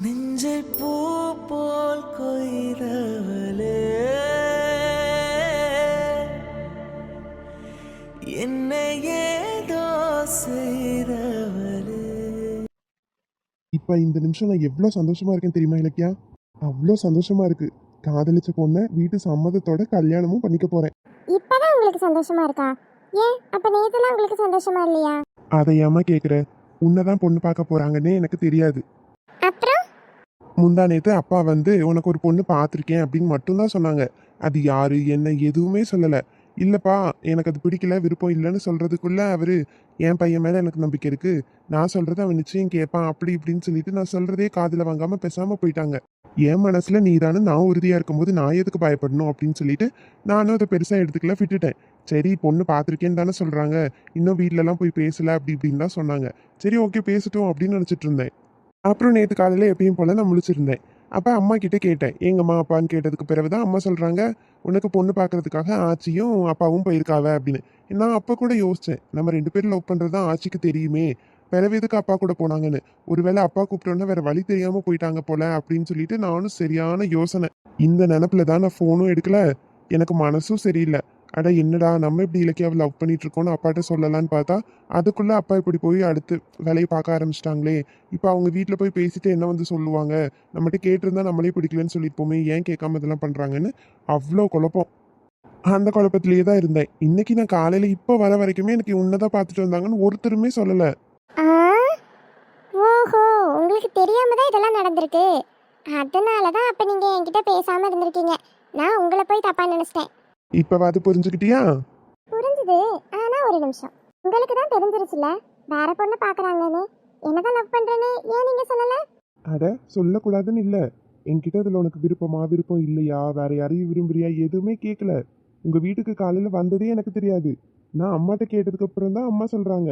நெஞ்சை பூ போல் கொய்தவளே, என்னை ஏதோ செய்தவளே. இப்போ இந்த நிமிஷம் நான் எவ்வளோ சந்தோஷமா இருக்கேன் தெரியுமா இலக்கியா? அவ்வளோ சந்தோஷமா இருக்கு. காதலிச்ச பொண்ணை வீட்டு சம்மதத்தோட கல்யாணமும் பண்ணிக்க போறேன். இப்பதான் உங்களுக்கு சந்தோஷமா இருக்கா? ஏன் அப்ப நேத்துலாம் உங்களுக்கு சந்தோஷமா இல்லையா? அதை ஏமா கேட்குற? உன்னதான் பொண்ணு பார்க்க போறாங்கன்னே எனக்கு தெரியாது. அப்புறம் முந்தா நேத்து அப்பா வந்து உனக்கு ஒரு பொண்ணு பார்த்துருக்கேன் அப்படின்னு மட்டும்தான் சொன்னாங்க. அது யாரு என்ன எதுவுமே சொல்லலை. இல்லைப்பா எனக்கு அது பிடிக்கல விருப்பம் இல்லைன்னு சொல்றதுக்குள்ள அவரு என் பையன் மேலே எனக்கு நம்பிக்கை இருக்கு, நான் சொல்றத அவன் நிச்சயம் கேட்பான் அப்படி இப்படின்னு சொல்லிட்டு நான் சொல்றதே காதில் வாங்காம பேசாம போயிட்டாங்க. என் மனசுல நீதானு நான் உறுதியா இருக்கும்போது நான் எதுக்கு பயப்படணும் அப்படின்னு சொல்லிட்டு நானும் அதை பெருசா எடுத்துக்கல விட்டுட்டேன். சரி பொண்ணு பார்த்துருக்கேன்னு தானே சொல்றாங்க, இன்னும் வீட்டிலலாம் போய் பேசல அப்படி இப்படின்னு தான் சொன்னாங்க. சரி ஓகே பேசட்டும் அப்படின்னு நினச்சிட்டு இருந்தேன். அப்புறம் நேற்று காலையில் எப்பயும் போல நான் முழிச்சிருந்தேன். அப்போ அம்மா கிட்டே கேட்டேன் எங்கம்மா அப்பான்னு கேட்டதுக்கு பிறகு தான் அம்மா சொல்கிறாங்க உனக்கு பொண்ணு பார்க்கறதுக்காக ஆச்சியும் அப்பாவும் போயிருக்காவ அப்படின்னு. நான் அப்போ கூட யோசித்தேன் நம்ம 2 பேரும் லவ் பண்ணுறது தான் ஆச்சிக்கு தெரியுமே, பிறகு எதுக்கு அப்பா கூட போனாங்கன்னு. ஒருவேளை அப்பா கூப்பிட்டோன்னா வேற வழி தெரியாமல் போயிட்டாங்க போல அப்படின்னு சொல்லிட்டு நானும் சரியான யோசனை. இந்த நினப்பில் தான் நான் ஃபோனும் எடுக்கல, எனக்கு மனசும் சரியில்லை. அட என்னடா நம்ம இப்படி இலக்கியாவை லவ் பண்ணிட்டு இருக்கோம்னு அப்பாட்ட சொல்லலான்னு பார்த்தா அதுக்குள்ள அப்பா இப்படி போய் அடுத்து வேலையை பார்க்க ஆரம்பிச்சிட்டாங்களே. இப்போ அவங்க வீட்டில் போய் பேசிட்டு என்ன வந்து சொல்லுவாங்க, நம்மகிட்ட கேட்டிருந்தா நம்மளே பிடிக்கலன்னு சொல்லியிருப்போமே, ஏன் கேட்காம இதெல்லாம் பண்ணுறாங்கன்னு அவ்வளோ குழப்பம். அந்த குழப்பத்திலேயே தான் இருந்தேன். இன்னைக்கு நான் காலையில் இப்போ வர வரைக்குமே எனக்கு உன்னதான் பார்த்துட்டு வந்தாங்கன்னு ஒருத்தருமே சொல்லலை. ஆ, ஓஹோ, உங்களுக்கு தெரியாம தான் இதெல்லாம் நடந்திருக்கு. அதனால தான் அப்ப நீங்க என்கிட்ட பேசாம இருந்திருக்கீங்க. நான் உங்களை போய் தப்பா நினைச்சிட்டேன். இப்போவாது புரிஞ்சுக்கிட்டியா? புரிஞ்சுது. ஆனா ஒரு நிமிஷம், உங்களுக்கு தான் தெரிஞ்சிருச்சுல வேற பொண்ணு பாக்குறாங்கன்னு. என்னதான் லவ் பண்றேன்னு ஏன் நீங்க சொல்லல? அட சொல்லக்கூடாதுன்னு இல்லை, என்கிட்ட அதில் உனக்கு விருப்பம் இல்லையா, வேற யாரையும் விரும்புறியா எதுவுமே கேட்கல. உங்கள் வீட்டுக்கு காலையில் வந்ததே எனக்கு தெரியாது. நான் அம்மாட்ட கேட்டதுக்கு அப்புறம் தான் அம்மா சொல்கிறாங்க.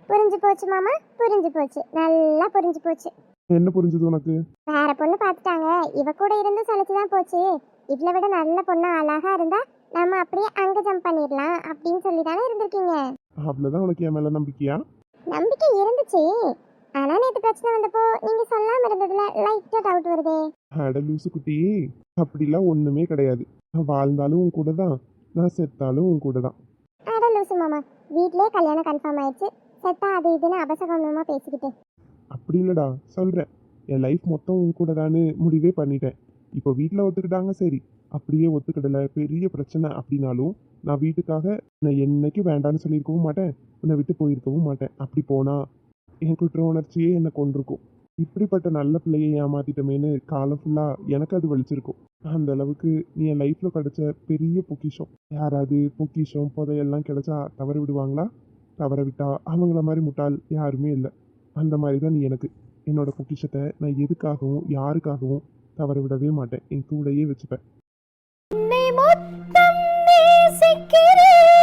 புரிஞ்சு போச்சு மாமா, புரிஞ்சு போச்சு, நல்லா புரிஞ்சு போச்சு. என்ன புரிஞ்சுது உனக்கு? வேற பொண்ணு பார்த்துட்டாங்க, இவ கூட இருந்து சலிச்சுதான் போச்சு. இவளை விட நல்ல பொண்ணு அழகா இருந்தா நம்ம அப்படியே அங்க ஜம்ப் பண்ணிடலாம் அப்படின்னு சொல்லி தானே இருந்திருக்கீங்க. அவ்வளோதான் உனக்கு என் மேலே நம்பிக்கையா? நம்பிக்கை இருந்துச்சு. ஆனா நேத்து பிரச்சனை வந்தப்போ நீங்க சொல்லாம இருந்ததுல லைட்டா டவுட் வருதே. அட லூசு குட்டி, அப்படிலாம் ஒன்றுமே கிடையாது. நான் வாழ்ந்தாலும் உன் கூட தான், நான் செத்தாலும் உன் கூட தான். அட லூசு மாமா, வீட்லயே கல்யாணம் கன்ஃபார்ம் ஆயிடுச்சு, செத்தா அது இதுன்னு அபசகமா பேசிக்கிட்டு. அப்படி இல்லைடா சொல்கிறேன், என் லைஃப் மொத்தம் உன் கூட தான்னு முடிவே பண்ணிட்டேன். இப்போ வீட்டில் ஒத்துக்கிட்டாங்க சரி, அப்படியே ஒத்துக்கிடலை பெரிய பிரச்சனை அப்படின்னாலும் நான் வீட்டுக்காக நான் என்னைக்கு வேண்டான்னு சொல்லியிருக்கவும் மாட்டேன், உன்னை விட்டு போயிருக்கவும் மாட்டேன். அப்படி போனால் என் குற்ற உணர்ச்சியே என்னை கொண்டிருக்கும். இப்படிப்பட்ட நல்ல பிள்ளையை ஏமாத்திட்டமேனு காலம் ஃபுல்லாக எனக்கு அது வலிச்சிருக்கும். அந்த அளவுக்கு நீ என் லைஃப்பில் கிடைச்ச பெரிய பொக்கிஷம். யாராவது பொக்கிஷம் புதையெல்லாம் கிடைச்சா தவற விடுவாங்களா? தவற விட்டா அவங்கள மாதிரி முட்டாள் யாருமே இல்லை. அந்த மாதிரி தான் நீ எனக்கு. என்னோட பொக்கிஷத்தை நான் எதுக்காகவும் யாருக்காகவும் தவற விடவே மாட்டேன், என் கூடையே வச்சுப்பேன். உன்னை மொத்தம் நேசிக்கிறேன்,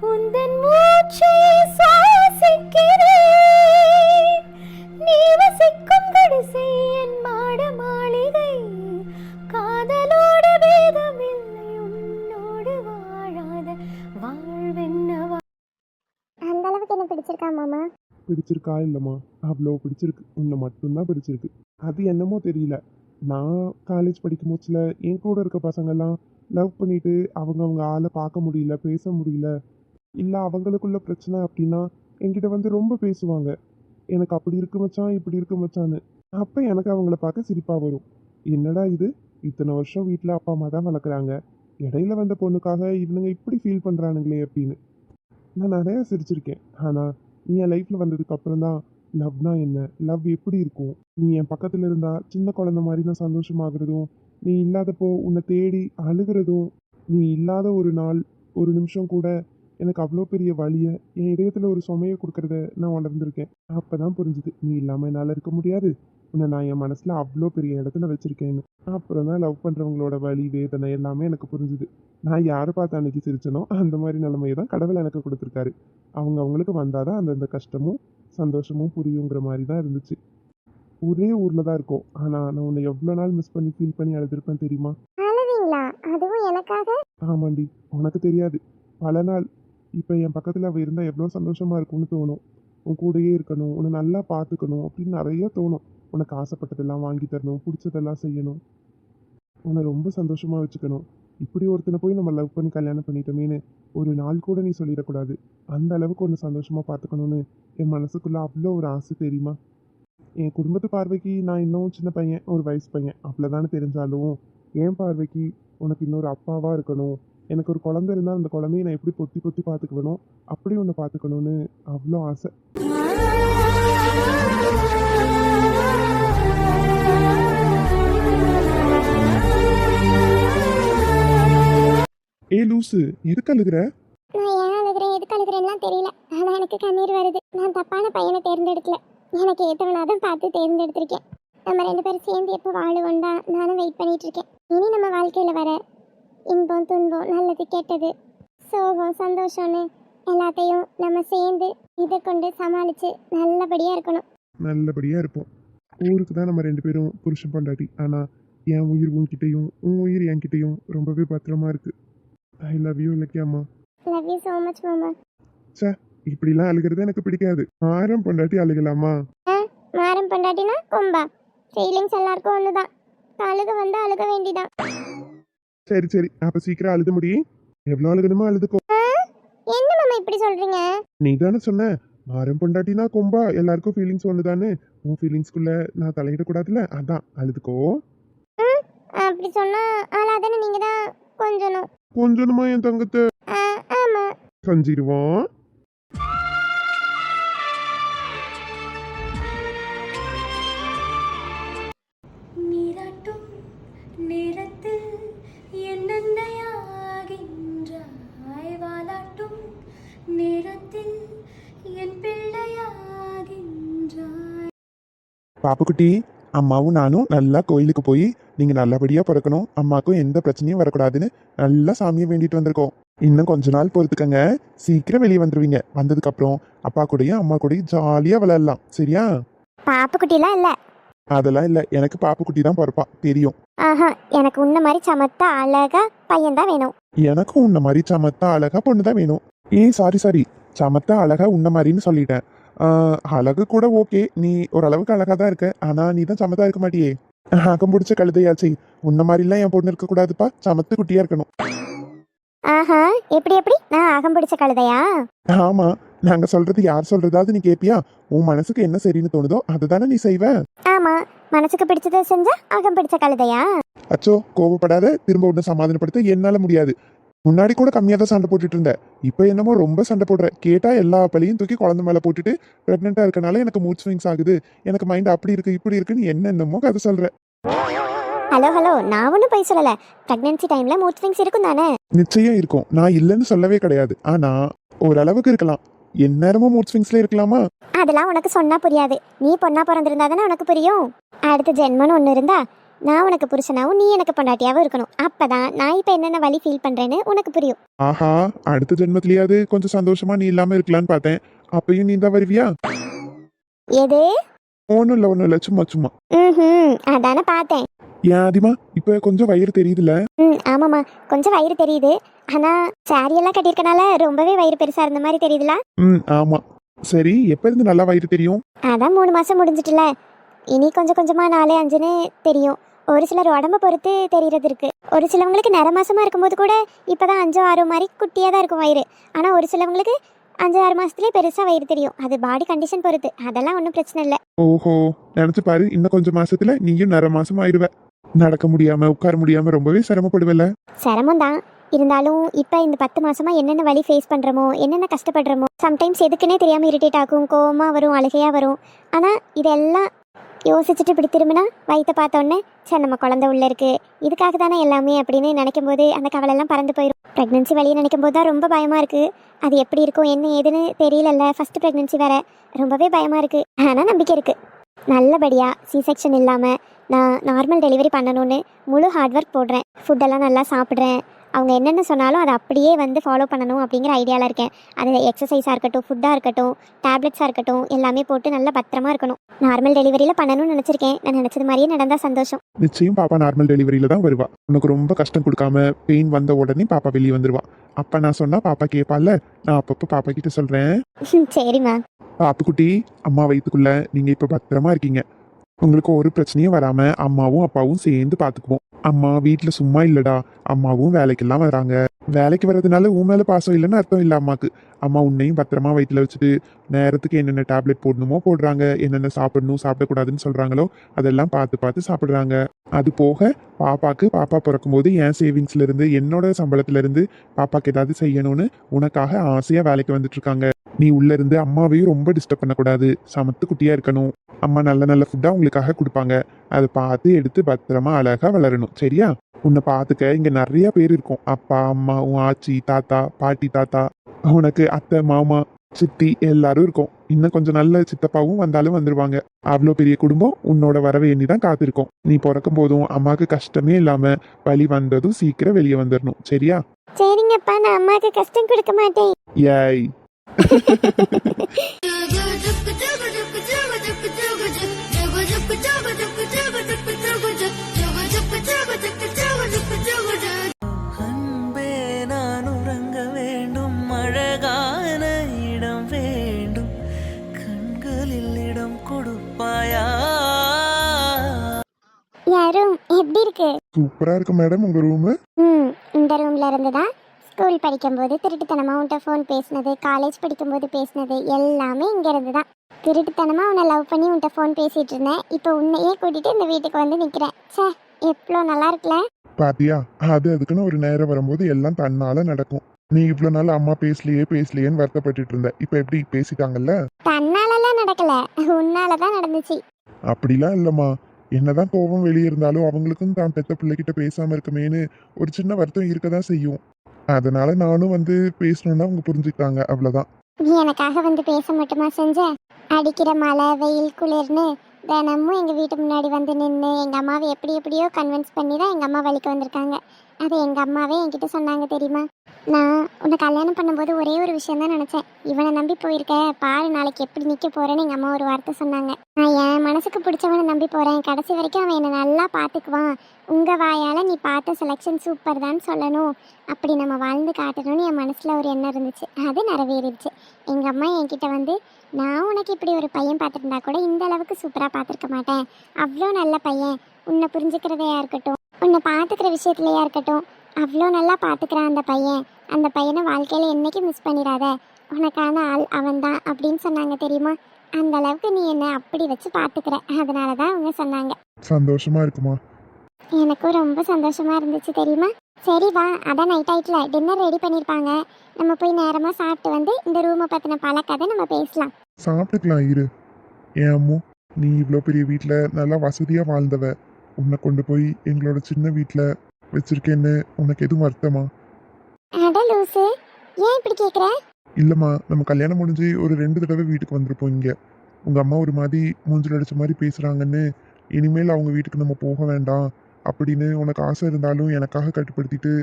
உந்தன் மூச்சை சுவாசிக்கிறேன், நீ வசிக்கும் குடிசை என் மாட மாளிகை, காதலோட வேதமில்லை உன்னோடு வாழாத வாழ்வென்னவா. அந்த அளவுக்கு என்ன பிடிச்சிருக்கா மாமா? பிடிச்சிருக்கா இல்லைம்மா, அவ்வளோ பிடிச்சிருக்கு. உன்னை மட்டும்தான் பிடிச்சிருக்கு. அது என்னமோ தெரியல, நான் காலேஜ் படிக்கும் போச்சுல என் கூட இருக்க பசங்கள்லாம் லவ் பண்ணிட்டு அவங்க ஆளை பார்க்க முடியல, பேச முடியல, இல்லை அவங்களுக்குள்ள பிரச்சனை அப்படின்னா என்கிட்ட வந்து ரொம்ப பேசுவாங்க. எனக்கு அப்படி இருக்கு மச்சான் இப்படி இருக்கு மச்சான்னு. அப்போ எனக்கு அவங்கள பார்க்க சிரிப்பாக வரும். என்னடா இது, இத்தனை வருஷம் வீட்டில் அப்பா அம்மா தான் வளர்க்குறாங்க, இடையில வந்த பொண்ணுக்காக இவனுங்க இப்படி ஃபீல் பண்ணுறானுங்களே அப்படின்னு நான் நிறையா சிரிச்சிருக்கேன். ஆனால் நீ என் லைஃப்பில் வந்ததுக்கு அப்புறம் தான் லவ்னா என்ன, லவ் எப்படி இருக்கும், நீ என் பக்கத்தில் இருந்தால் சின்ன குழந்த மாதிரி நான் சந்தோஷமாகறதும், நீ இல்லாதப்போ உன்னை தேடி அழுகிறதும், நீ இல்லாத ஒரு நாள் ஒரு நிமிஷம் கூட எனக்கு அவ்வளோ பெரிய வழியை என் இதயத்தில் ஒரு சுமையை கொடுக்கறத நான் உணர்ந்திருக்கேன். அப்போ தான் புரிஞ்சுது நீ இல்லாமல் என்னால் இருக்க முடியாது, உன்னை நான் என் மனசில் அவ்வளோ பெரிய இடத்துல வச்சுருக்கேன்னு. அப்புறம் தான் லவ் பண்ணுறவங்களோட வலி வேதனை எல்லாமே எனக்கு புரிஞ்சுது. நான் யாரை பார்த்து அன்னைக்கு சிரிச்சனோ அந்த மாதிரி நிலைமையை தான் கடவுள் எனக்கு கொடுத்துருக்காரு. அவங்களுக்கு வந்தால் தான் அந்தந்த கஷ்டமும் சந்தோஷமும் புரியுங்கிற மாதிரி தான் இருந்துச்சு. ஒரே ஊரில் தான் இருக்கோம், ஆனால் நான் உன்னை எவ்வளோ நாள் மிஸ் பண்ணி ஃபீல் பண்ணி அழுதுருப்பேன் தெரியுமா? அழுவீங்களா? அதுவும் எனக்காக? ஆமாண்டி, உனக்கு தெரியாது. பல நாள் இப்போ என் பக்கத்தில் அவள் இருந்தால் எவ்வளோ சந்தோஷமாக இருக்கும்னு தோணும். உன் கூடயே இருக்கணும், உன்னை நல்லா பார்த்துக்கணும் அப்படின்னு நிறைய தோணும். உனக்கு ஆசைப்பட்டதெல்லாம் வாங்கி தரணும், பிடிச்சதெல்லாம் செய்யணும், உன்னை ரொம்ப சந்தோஷமா வச்சுக்கணும். இப்படி ஒருத்தனை போய் நம்ம லவ் பண்ணி கல்யாணம் பண்ணிட்டோமேன்னு ஒரு நாள் கூட நீ சொல்லிடக்கூடாது. அந்த அளவுக்கு ஒன்று சந்தோஷமா பார்த்துக்கணும்னு என் மனசுக்குள்ள அவ்வளோ ஒரு ஆசை தெரியுமா. என் குடும்பத்து பார்வைக்கு நான் இன்னும் சின்ன பையன், ஒரு வயசு பையன் அவ்வளோதானே தெரிஞ்சாலும் என் பார்வைக்கு உனக்கு இன்னொரு அப்பாவா இருக்கணும். எனக்கு ஒரு குழந்தை இருந்தால் அந்த குழந்தைய நான் எப்படி பொத்தி பொத்தி பார்த்துக்குவேனோ அப்படி ஒன்று பார்த்துக்கணும்னு அவ்வளோ ஆசை. ஏ லூசு, எதுக்கு அழுகுற? நான் ஏன் அழுகிறேன் எதுக்கு அழுகிறேன்லாம் தெரியல. ஆனால் எனக்கு கண்ணீர் வருது. நான் தப்பான பையனை தேர்ந்தெடுக்கல, எனக்கு ஏற்றவனாதான் பார்த்து தேர்ந்தெடுத்திருக்கேன். நம்ம 2 பேரும் சேர்ந்து எப்போ வாழுவோண்டா நானும் வெயிட் பண்ணிட்டு இருக்கேன். இனி நம்ம வாழ்க்கையில் வர இன்பம் துன்பம் நல்லது கெட்டது சோகம் சந்தோஷம்னு எல்லாத்தையும் நம்ம சேர்ந்து இதை கொண்டு சமாளித்து நல்லபடியாக இருக்கணும். நல்லபடியா இருப்போம். ஊருக்கு தான் நம்ம 2 பேரும் புருஷன் பொண்டாட்டி. ஆனால் என் உயிர் உன்கிட்டையும் உன் உயிர் என்கிட்டையும் ரொம்பவே பத்திரமா இருக்கு. ஐ லவ் யூ இலக்கியாம்மா. லவ் யூ ஸோ மச் மாமா. சே, இப்படிலாம் அழுகிறது எனக்கு பிடிக்காது. ஆரம் பொண்டாட்டி அழுகலாமா? மாறம் பொண்டாட்டினா கொம்பா? ஃபீலிங்ஸ் எல்லாருக்கும் ஒன்று தான். அழுக வந்து அழுக வேண்டிதான். சரி சரி, அப்ப சீக்கிரம் அழுத முடி. எவ்வளோ அழுகணுமோ அழுதுக்கோ. என்ன மாமா இப்படி சொல்றீங்க? நீ தானே சொன்ன ஆரம் பொண்டாட்டினா கொம்பா, எல்லாருக்கும் ஃபீலிங்ஸ் ஒண்ணுதானே. உன் ஃபீலிங்ஸ்குள்ள நான் தலையிடக்கூடாதுல்ல, அதான் அழுதுக்கோ. அப்படி சொன்னா ஆளாதானே நீங்க தான் கொஞ்சணும். கொஞ்சமா என் தங்கத்தை ஆமா. கஞ்சிடுவான். நீராட்டும் நேரத்தில் என்னென்னையாகின்றாய், வாலாட்டும் நேரத்தில் என் பிள்ளையாகின்றாய். பாப்புக்குட்டி, அம்மாவும் நானும் நல்லா கோயிலுக்கு போய் நீங்க நல்லபடியா பிறக்கணும், அம்மாக்கும் எந்த பிரச்சனையும் வரக்கூடாதுன்னு நல்லா சாமியை வேண்டிட்டு வந்திருக்கோம். இன்னும் கொஞ்ச நாள் பொறுத்துக்கங்க, சீக்கிரம் வெளியே வந்துருவீங்க. வந்ததுக்கு அப்புறம் அப்பா கூடயும் அம்மா கூடயும் ஜாலியா விளையாடலாம். சரியா? பாப்பு குட்டிலாம் இல்ல. அதெல்லாம் இல்ல, எனக்கு பாப்புக்குட்டி தான் பிறப்பா, தெரியும். ஆஹா, எனக்கு உன்ன மாதிரி சமத்தா அழகா பையன் தான் வேணும். எனக்கும் உன்ன மாதிரி சமத்தா அழகா பொண்ணு தான் வேணும். சாரி, சமத்தா அழகா உன்ன மாதிரின்னு சொல்லிட்டேன். அழகு கூட ஓகே, நீ ஓரளவுக்கு அழகா தான் இருக்க. ஆனா நீ தான் சமத்தா இருக்க மாட்டியே. அகம் பிடிச்ச கழுதையாச்சு. உன்ன மாதிரிலாம் என் பொண்ணு இருக்க கூடாதுப்பா, சமத்து குட்டியா இருக்கணும். ஆஹா, எப்படி எப்படி நான் அகம் பிடிச்ச கழுதையா? ஆமா, நாங்க சொல்றது யார் சொல்றதாவது நீ கேப்பியா? உன் மனசுக்கு என்ன சரின்னு தோணுதோ அதுதானே நீ செய்வ. ஆமா, மனசுக்கு பிடிச்சதை செஞ்சா அகம் பிடிச்ச கழுதையா? அச்சோ, கோவப்படாத. திரும்ப ஒன்று சமாதானப்படுத்த என்னால முடியாது. முன்னாடி கூட கம்மியாக தான் சண்டை போட்டுட்டு இருந்தேன். இப்போ என்னமோ ரொம்ப சண்டை போடுற. கேட்டா எல்லா பழியும் தூக்கி குழந்தை மேலே போட்டுட்டு ப்ரெக்னெண்டா இருக்கனால எனக்கு மூட் ஸ்விங்ஸ் ஆகுது, எனக்கு மைண்ட் அப்படி இருக்கு இப்படி இருக்குன்னு என்னென்னமோ கதை சொல்ற. ஹலோ, நான் ஒன்றும் போய் சொல்லல. பிரெக்னன்சி டைம்ல மூட் ஸ்விங்ஸ் இருக்கும் தானே? நிச்சயம் இருக்கும், நான் இல்லைன்னு சொல்லவே கிடையாது. ஆனா ஓரளவுக்கு இருக்கலாம். எந்நேரமும் மூட் ஸ்விங்ஸ்ல இருக்கலாமா? அதெல்லாம் உனக்கு சொன்னா புரியாது. நீ பொண்ணா பிறந்திருந்தா தானே உனக்கு புரியும். அடுத்த ஜென்மன்னு ஒன்று இருந்தா நான் உனக்கு புருஷனாவும் நீ எனக்கு பொண்டாட்டியாவும் இருக்கணும். அப்பதான் நான் இப்ப என்னென்ன வழி ஃபீல் பண்றேன்னு உனக்கு புரியும். ஆஹா, அடுத்த ஜென்மத்திலேயாவது கொஞ்சம் சந்தோஷமா நீ இல்லாம இருக்கலான்னு பார்த்தேன். அப்பயும் நீ தான் வருவியா? எது? ஒன்றும் இல்லை, சும்மா. அதானே பார்த்தேன். ஏன் அதிமா, இப்ப கொஞ்சம் வயிறு தெரியுதுல? ஆமாம்மா, கொஞ்சம் வயிறு தெரியுது. ஆனா சாரி எல்லாம் கட்டியிருக்கனால ரொம்பவே வயிறு பெருசா இருந்த மாதிரி தெரியுதுல? ஆமா. சரி, எப்ப இருந்து நல்லா வயிறு தெரியும்? அதான் 3 மாசம் முடிஞ்சிட்டுல. இனி கொஞ்சம் கொஞ்சமா 4, 5ன்னு தெரியும். ஒரு சிலர் உடம்ப பொறுத்து தெரியறது இருக்கு. ஒரு சிலவங்களுக்கு நிற மாசமா இருக்கும்போது கூட இப்பதான் 5, 6 மாதிரி குட்டியா தான் இருக்கும் வயிறு. ஆனா ஒரு சிலவங்களுக்கு 5, 6 மாசத்துலயே பெருசா வயிறு தெரியும். அது பாடி கண்டிஷன் பொறுத்து. அதெல்லாம் ஒன்றும் பிரச்சனை இல்லை. ஓஹோ, நினைச்சு பாரு, இன்னும் கொஞ்சம் மாசத்துல நீயும் நிற மாசம் ஆயிடுவ. நடக்க முடியாம உட்கார முடியாம ரொம்பவே சிரமப்படுவல. சிரமம் தான் இருந்தாலும் இப்ப இந்த 10 மாசமா என்னென்ன வழி ஃபேஸ் பண்றோமோ, என்னென்ன கஷ்டப்படுறோமோ, சம்டைம்ஸ் எதுக்குன்னே தெரியாம இரிட்டேட் ஆகும், கோவமா வரும், அழுகையா வரும். ஆனா இதெல்லாம் யோசிச்சுட்டு இப்படி திரும்பினா வயிற்ற பார்த்தோன்னே சரி நம்ம குழந்தை உள்ள இருக்கு, இதுக்காக தானே எல்லாமே அப்படின்னு நினைக்கும் போது அந்த கவலையெல்லாம் பறந்து போயிடும். ப்ரெக்னன்சி வழியை நினைக்கும் போது தான் ரொம்ப பயமா இருக்கு. அது எப்படி இருக்கும் என்ன ஏதுன்னு தெரியலல்ல. ஃபர்ஸ்ட் ப்ரெக்னன்சி வேற, ரொம்பவே பயமா இருக்கு. ஆனால் நம்பிக்கை இருக்கு. நல்லபடியா C-செக்ஷன் இல்லாமல் நான் நார்மல் டெலிவரி பண்ணணும்னு முழு ஹார்ட் ஒர்க் போடுறேன். ஃபுட்டெல்லாம் நல்லா சாப்பிட்றேன். அவங்க என்னென்ன சொன்னாலும் அதை அப்படியே வந்து ஃபாலோ பண்ணணும் அப்படிங்கிற ஐடியாவில் இருக்கேன். அது எக்ஸசைஸாக இருக்கட்டும், ஃபுட்டாக இருக்கட்டும், டேப்லெட்ஸாக இருக்கட்டும், எல்லாமே போட்டு நல்லா பத்திரமா இருக்கணும். நார்மல் டெலிவரியில் பண்ணணும்னு நினச்சிருக்கேன். நான் நினச்சது மாதிரியே நடந்தால் சந்தோஷம். நிச்சயம் பாப்பா நார்மல் டெலிவரியில தான் வருவா. உனக்கு ரொம்ப கஷ்டம் கொடுக்காம பெயின் வந்த உடனே பாப்பா வெளியே வந்துருவா. அப்போ நான் சொன்னா பாப்பா கேட்பால, நான் அப்பப்போ பாப்பா கிட்ட சொல்கிறேன். சரிம்மா. பாப்புக்குட்டி, அம்மா வயிற்றுக்குள்ள நீங்கள் இப்போ பத்திரமா இருக்கீங்க. உங்களுக்கு ஒரு பிரச்சனையும் வராம அம்மாவும் அப்பாவும் சேர்ந்து பார்த்துக்குவோம். அம்மா வீட்டுல சும்மா இல்லடா, அம்மாவும் வேலைக்கெல்லாம் வராங்க. வேலைக்கு வர்றதுனால உன் மேல பாசம் இல்லைன்னு அர்த்தம் இல்ல அம்மாக்கு. அம்மா உன்னையும் பத்திரமா வயிற்றுல வச்சுட்டு நேரத்துக்கு என்னென்ன டேப்லெட் போடணுமோ போடுறாங்க, என்னென்ன சாப்பிடணும் சாப்பிடக்கூடாதுன்னு சொல்றாங்களோ அதெல்லாம் பார்த்து பார்த்து சாப்பிடுறாங்க. அது போக பாப்பா பிறக்கும்போது என் சேவிங்ஸ்ல இருந்து என்னோட சம்பளத்துல இருந்து பாப்பாக்கு ஏதாவது செய்யணும்னு உனக்காக ஆசையா வேலைக்கு வந்துட்டு இருக்காங்க. நீ உள்ள இருந்து அம்மாவையும் ரொம்ப டிஸ்டர்ப் பண்ணக்கூடாது, சமத்து குட்டியா இருக்கணும். அம்மா நல்ல நல்ல ஃபுட்டா உங்களுக்காக கொடுப்பாங்க, அதை பார்த்து எடுத்து பத்திரமா அழகா வளரணும். சரியா? உன்னை பார்த்துக்க இங்க நிறைய பேர் இருக்கும். அப்பா அம்மா உன் ஆச்சி தாத்தா பாட்டி தாத்தா, உனக்கு அத்தை மாமா சித்தி எல்லாரும் இருக்கும். இன்னும் கொஞ்சம் நல்ல சித்தப்பாவும் வந்தாலும் வந்துருவாங்க. அவ்வளோ பெரிய குடும்பம் உன்னோட வரவை எண்ணி தான் காத்திருக்கோம். நீ பிறக்கும் போதும் அம்மாவுக்கு கஷ்டமே இல்லாம வழி வந்ததும் சீக்கிரம் வெளியே வந்துடணும். சரியா? சரிங்கப்பா, நான் அம்மாவுக்கு கஷ்டம் கொடுக்க மாட்டேன். ஏய் அன்பே நான் உறங்க வேண்டும், அழகான இடம் வேண்டும், கண்களில் இடம் கொடுப்பாயா? யாரும் எப்படி இருக்கு? சூப்பரா இருக்கு மேடம் உங்க ரூமு. இந்த ரூம்ல இருந்து தான் ஸ்கூல் படிக்கும்போது திருட்டுத்தனமா உன்கிட்ட ஃபோன் பேசினது, காலேஜ் படிக்கும்போது பேசினது எல்லாமே இங்க இருந்து தான். திருட்டுத்தனமா உன்னை லவ் பண்ணி உன்கிட்ட ஃபோன் பேசிட்டு இருந்தேன். இப்போ உன்னையே கூட்டிட்டு இந்த வீட்டுக்கு வந்து நிக்கிறேன். சே, எவ்வளோ நல்லா இருக்குல்ல? பாத்தியா, அதுக்குன்னு ஒரு நேரம் வரும்போது எல்லாம் தன்னால நடக்கும். நீ இவ்வளவு நாள் அம்மா பேசலையேன்னு வருத்தப்பட்டுட்டு இருந்த, இப்ப எப்படி பேசிட்டாங்கல்ல? தன்னாலலாம் நடக்கல, உன்னாலதான் நடந்துச்சு. அப்படிலாம் இல்லம்மா. என்னதான் கோபம் வெளியே இருந்தாலும் அவங்களுக்கும் தான் பெத்த பிள்ளைகிட்ட பேசாம இருக்குமேன்னு ஒரு சின்ன வருத்தம் இருக்கதான் செய்யும். அதனால நானும் வந்து பேசணும்னா அவங்க புரிஞ்சுக்கிட்டாங்க, அவ்வளவுதான். நீ எனக்காக வந்து பேச மட்டுமா செஞ்ச? அடிக்கிற மழை வெயில் குளிர்னு தினமும் எங்கள் வீட்டு முன்னாடி வந்து நின்று எங்கள் அம்மாவை எப்படியோ கன்வின்ஸ் பண்ணி தான் எங்கள் அம்மா வழிக்கு வந்திருக்காங்க. அது எங்கள் அம்மாவே என்கிட்ட சொன்னாங்க தெரியுமா? நான் உன்னை கல்யாணம் பண்ணும்போது ஒரே ஒரு விஷயம் தான் நினச்சேன். இவனை நம்பி போயிருக்க பாரு, நாளைக்கு எப்படி நிற்க போகிறேன்னு எங்கள் அம்மா ஒரு வார்த்தை சொன்னாங்க. நான் என் மனசுக்கு பிடிச்சவனை நம்பி போகிறேன், கடைசி வரைக்கும் அவன் என்னை நல்லா பார்த்துக்குவான், உங்கள் வாயால் நீ பார்த்த செலெக்ஷன் சூப்பர் தான் சொல்லணும், அப்படி நம்ம வாழ்ந்து காட்டணும்னு என் மனசில் ஒரு எண்ணம் இருந்துச்சு. அது நிறைவேறிடுச்சு. எங்கள் அம்மா என்கிட்ட வந்து, நான் உனக்கு இப்படி ஒரு பையன் பார்த்துருந்தா கூட இந்த அளவுக்கு சூப்பராக பார்த்துருக்க மாட்டேன், அவ்வளோ நல்ல பையன், உன்னை புரிஞ்சுக்கிறதையா இருக்கட்டும், உன்னை பார்த்துக்கிற விஷயத்துலையா இருக்கட்டும், அவ்வளோ நல்லா பார்த்துக்கிறான் அந்த பையனை வாழ்க்கையில் என்றைக்கும் மிஸ் பண்ணிடாத, உனக்கான ஆள் அவன்தான் அப்படின்னு சொன்னாங்க தெரியுமா? அந்த அளவுக்கு நீ என்னை அப்படி வச்சு பார்த்துக்கிற, அதனால தான் அவங்க சொன்னாங்க. சந்தோஷமா இருக்குமா? எனக்கும் ரொம்ப சந்தோஷமா இருந்துச்சு தெரியுமா? சரி வா, அதான் நைட் ஆயிட்டுல, டின்னர் ரெடி பண்ணியிருப்பாங்க, நம்ம போய் நேரமாக சாப்பிட்டு வந்து இந்த ரூமை பற்றின பல கதை நம்ம பேசலாம். சாப்பிட்டுக்கலாம் இரு. ஏன் அம்மு, நீ இவ்வளோ பெரிய வீட்டில் நல்லா வசதியாக வாழ்ந்தவ, உன்னை கொண்டு போய் எங்களோட சின்ன வீட்டில் வச்சிருக்கேன்னு உனக்கு எதுவும் வருத்தமா? அட லூசு, ஏன் இப்படி கேட்குற? இல்லைம்மா, நம்ம கல்யாணம் முடிஞ்சு ஒரு 2 தடவை வீட்டுக்கு வந்திருப்போம். இங்கே உங்கள் அம்மா ஒரு மாதிரி மூஞ்சில் அடிச்ச மாதிரி பேசுகிறாங்கன்னு, இனிமேல் அவங்க வீட்டுக்கு நம்ம போக வேண்டாம் அப்படின்னு உனக்கு ஆசை இருந்தாலும் எனக்காக கட்டுப்படுத்திட்டு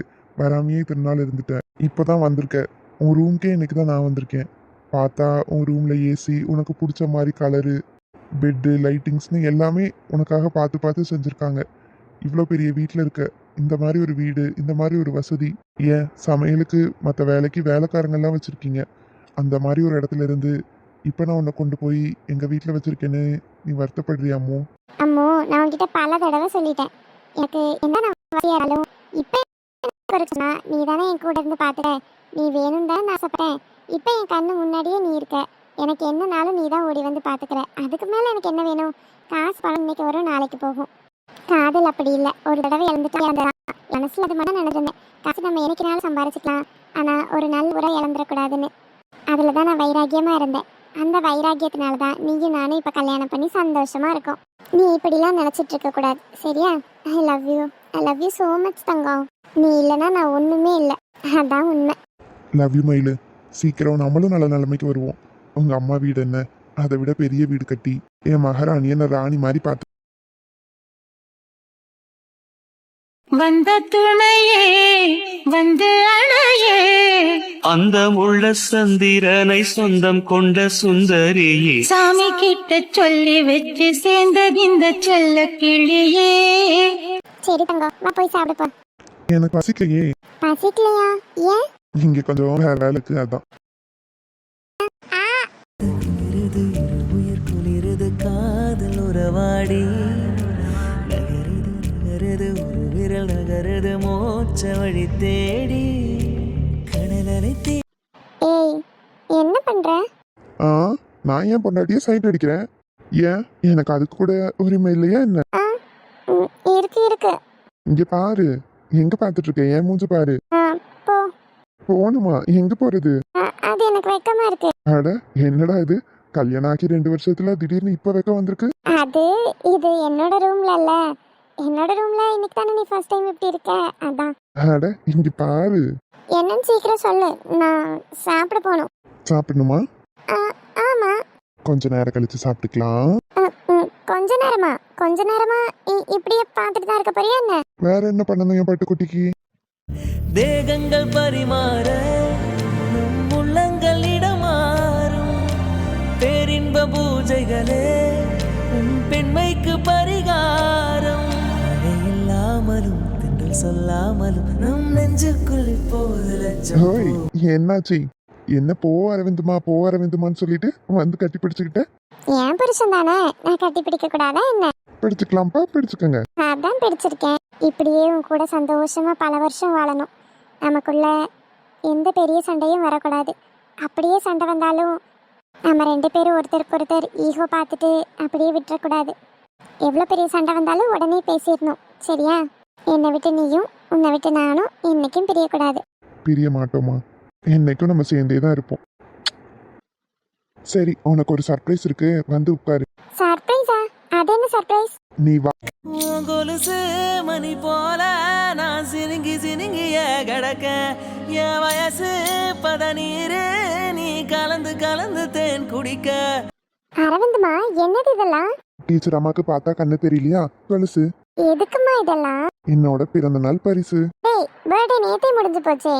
வராமையே இத்தனை நாள் இருந்துட்டேன். இப்போ தான் வந்திருக்க. உன் ரூம்க்கே இன்னைக்கு தான் நான் வந்திருக்கேன். பார்த்தா உன் ரூமில் ஏசி, உனக்கு பிடிச்ச மாதிரி கலரு, பெட்டு, லைட்டிங்ஸ்னு எல்லாமே உனக்காக பார்த்து பார்த்து செஞ்சுருக்காங்க. இவ்வளோ பெரிய வீட்டில் இருக்க, இந்த மாதிரி ஒரு வீடு, இந்த மாதிரி ஒரு வசதி, ஏன் சமையலுக்கு மற்ற வேலைக்கு வேலைக்காரங்கெல்லாம் வச்சுருக்கீங்க, அந்த மாதிரி ஒரு இடத்துல இருந்து இப்போ நான் உன்னை கொண்டு போய் எங்கள் வீட்டில் வச்சுருக்கேன்னு நீ வருத்தப்படுறியாமோ? அம்மோ, நான் உன்கிட்ட பல தடவை சொல்லிட்டேன், எனக்கு என்ன நான் வசதியாலும் இப்போ நீ தானே என் கூட இருந்து பார்த்துட்ட, நீ வேணும் தான் நான் ஆசைப்பட்டேன். இப்போ என் கண்ணு முன்னாடியே நீ இருக்க, எனக்கு என்னனாலும் நீ தான் ஓடி வந்து பார்த்துக்கிற, அதுக்கு மேலே எனக்கு என்ன வேணும்? காசு பணம் இன்னைக்கு வரும் நாளைக்கு போகும். காதல் அப்படி இல்லை, ஒரு தடவை இழந்துட்டு இழந்துடலாம். மனசில் அது மட்டும் நினைச்சிருந்தேன், காசு நம்ம என்னைக்குனாலும் சம்பாரிச்சிக்கலாம், ஆனால் ஒரு நாள் உரை இழந்துடக்கூடாதுன்னு. அதில் தான் நான் வைராக்கியமாக இருந்தேன். அந்த வைராக்கியத்தினால தான் நீயும் நானும் இப்போ கல்யாணம் பண்ணி சந்தோஷமாக இருக்கோம். நீ இப்படிலாம் நினச்சிட்டு இருக்கக்கூடாது, சரியா? I love you so much தங்கம். நீ இல்லைன்னா நான் ஒன்றுமே இல்லை, அதான் உண்மை. லவ் யூ மயிலு. சீக்கிரம் நம்மளும் நல்ல நிலைமைக்கு வருவோம். உங்கள் அம்மா வீடு என்ன, அதை விட பெரிய வீடு கட்டி என் மகாராணியை நான் ராணி மாதிரி பார்த்து வந்த துணையே வந்து அணையே, அந்த உள்ள சந்திரனை சொந்தம் கொண்ட சுந்தரியே, சாமி கிட்ட சொல்லி வச்சு சேர்ந்தது இந்த செல்ல கிளியே. சரி தங்கம், வா போய் சாப்பிடுப்பா. எனக்கு பசிக்கலையே. பசிக்கலையா? ஏன்? இங்கே கொஞ்சம் வேற வேலைக்கு, அதான். இருது இருவுயிர் குளிருது, காதல் உறவு சொல்லவாடி நகருது நகருது ஒரு விரல் நகருது மோட்ச வழி தேடி கடலலை ஏய் என்ன பண்ற? ஆ நான் ஏன் பொண்டாட்டியே சைட் அடிக்கிறேன்? ஏன் எனக்கு அதுக்கு கூட உரிமை இல்லையா என்ன? ஆ இருக்கு இருக்கு. இங்க பாரு, எங்க பாத்துட்டு இருக்க? ஏன் மூஞ்சி பாரு. போ. போகணுமா? எங்க போறது? அது எனக்கு வெக்கமா இருக்கு. அட என்னடா இது, கல்யாணம் ஆக்கி 2 வருஷத்துல திடீர்னு இப்ப வெக்கம் வந்திருக்கு. அது இது என்னோட ரூம்ல இல்ல. என்னோட ரூம்ல இன்னைக்கு தானே நீ ஃபர்ஸ்ட் டைம் இப்படி இருக்க, அதான். அட இங்க பாரு. என்னன்னு சீக்கிரம் சொல்லு, நான் சாப்பிட போகணும். சாப்பிடணுமா? ஆமா. கொஞ்ச நேரம் கழிச்சு சாப்பிட்டுக்கலாம். கொஞ்ச நேரமா இப்படியே பார்த்துட்டு தான் இருக்க போறியா என்ன? வேற என்ன பண்ணணும் என் பட்டுக்குட்டிக்கு? தேகங்கள் பரிமாற நம் உள்ளங்கள் இடமாறும் பேரின்ப பூஜைகளே உன் பெண்மைக்கு பரிகாரம் மழை இல்லாமலும் தென்றல் சொல்லாமலும் நம் நெஞ்சுக்குள் இப்போது லட்சம் ஓய் என்னாச்சு? என்ன போ அரவிந்துமான்னு சொல்லிட்டு வந்து கட்டி பிடிச்சுக்கிட்ட? என் புருஷன் தானே, நான் கட்டி பிடிக்க கூடாதா என்ன? பிடிச்சுக்கலாம்ப்பா, பிடிச்சுக்கங்க. அதான் பிடிச்சிருக்கேன். இப்படியே உன் கூட சந்தோஷமா பல வருஷம் வாழணும். நமக்குள்ள எந்த பெரிய சண்டையும் வரக்கூடாது. அப்படியே சண்டை வந்தாலும் நம்ம 2 பேரும் ஒருத்தருக்கு ஒருத்தர் ஈகோ பார்த்துட்டு அப்படியே விட்டுறக்கூடாது. எவ்வளோ பெரிய சண்டை வந்தாலும் உடனே பேசிடணும், சரியா? என்னை விட்டு நீயும் உன்னை விட்டு நானும் என்னைக்கும் பிரியக்கூடாது. பிரிய மாட்டோமா? என்னைக்கும் நம்ம சேர்ந்தே தான் இருப்போம். சரி, உனக்கு ஒரு சர்ப்ரைஸ் இருக்கு, வந்து உட்காரு. சர்ப்ரைஸா? அது என்ன சர்ப்ரைஸ்? நீ வா. உன் கொலுசு மணி போல நான் சினுங்கி சினுங்கிய கிடக்க என் வயசு பதநீரு நீ கலந்து கலந்து தேன் குடிக்க. அரவிந்துமா, என்னது இதெல்லாம்? டீச்சர் அம்மாக்கு பார்த்தா கண்ணு தெரியலையா? கொலுசு. எதுக்குமா இதெல்லாம்? என்னோட பிறந்த நாள் பரிசு. டேய், பர்த்டே நேத்தே முடிஞ்சு போச்சே.